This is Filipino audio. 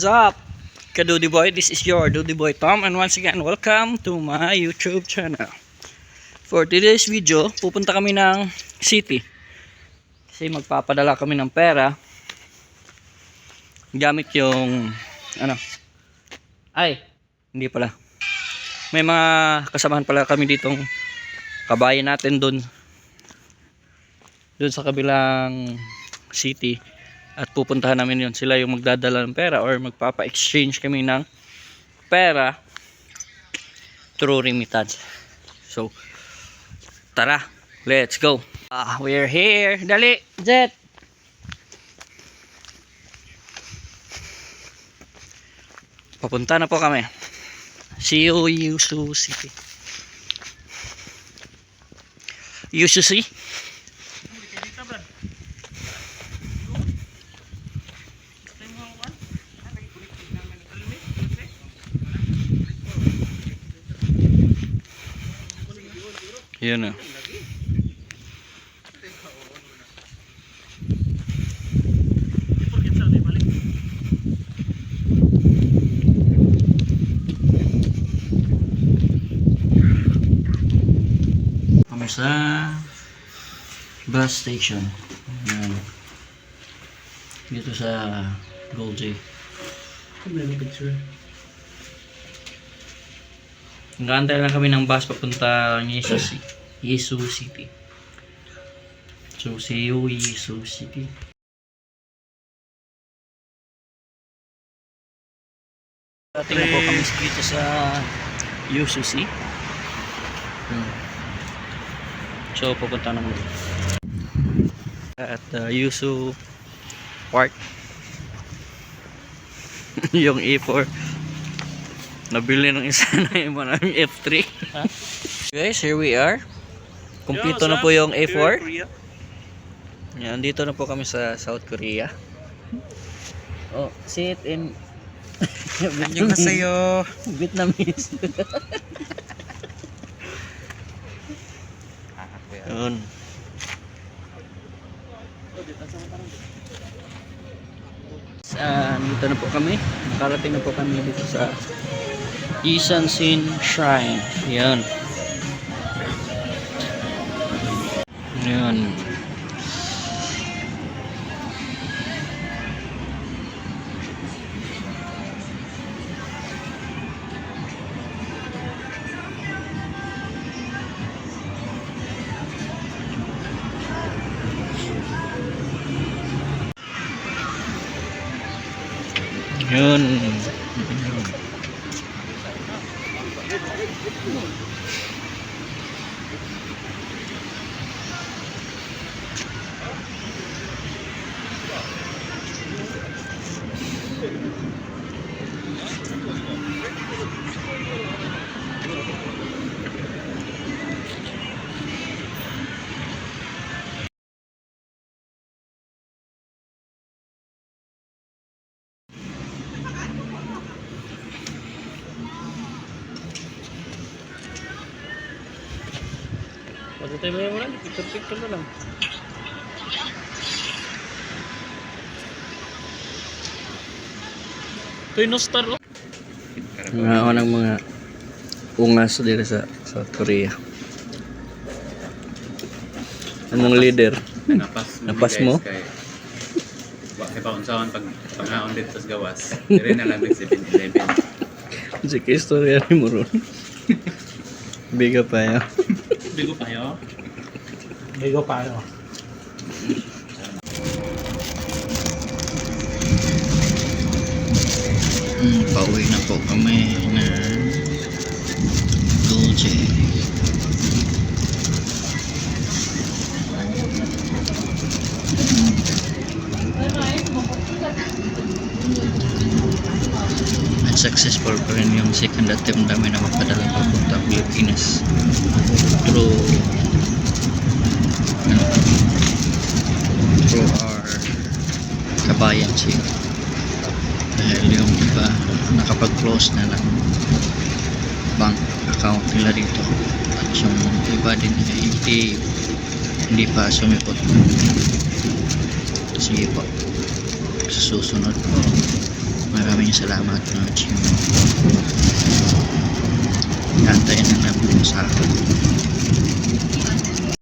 What's up, Kadudi Boy? This is your Dudy Boy Tom, and once again, welcome to my YouTube channel. For today's video, pupunta kami ng city kasi magpapadala kami ng pera gamit yung hindi pala, may mga kasamahan pala kami ditong kabayan natin doon sa kabilang city. At pupuntahan namin yun. Sila yung magdadala ng pera or magpapa-exchange kami ng pera through remittance. So, tara, let's go. We're here. Dali, Jet. Papunta na po kami. See you, Yusu City. Yusu City. Yan na. Kami sa bus station. Yan. Dito sa Gold J. Nag-aantay lang kami ng bus papunta Yesu City. So, see you, Yesu City. Dating na po kami dito sa Yesu City. So, pupunta naman at Yesu Park. Yung E4 nabili ng isa na yung maraming F3. Guys, here we are. Kumpleto na po yung A4. Yan, dito na po kami sa South Korea. Oh, sit in Annyeonghaseyo. Vietnamese. Yun. Dito na po kami. Nakarating na po kami dito sa Isansin Shrine. Yan. Yan. Yun. Pag tayo mo lang, picture na lang. Ito yung no-star, oh. Mga ng mga ungas dito sa South Korea. Anong leader? Napas mo? Bakit pa unsaon pag pangaon dito sa gawas. Dire na lang 7-11. Si istorya ni Muron. Biga pa yun. Bigo payo. Bigo payo. Pauwi na po kami na Dolce. At successful pa rin yung second attempt namin na mapadala papunta Pilipinas through our kabayan siya. Dahil yung iba nakapag-close na ng bank account nila dito at yung iba din hindi pa sumipot. Sige po, sa susunod po Maraming salamat, Lord.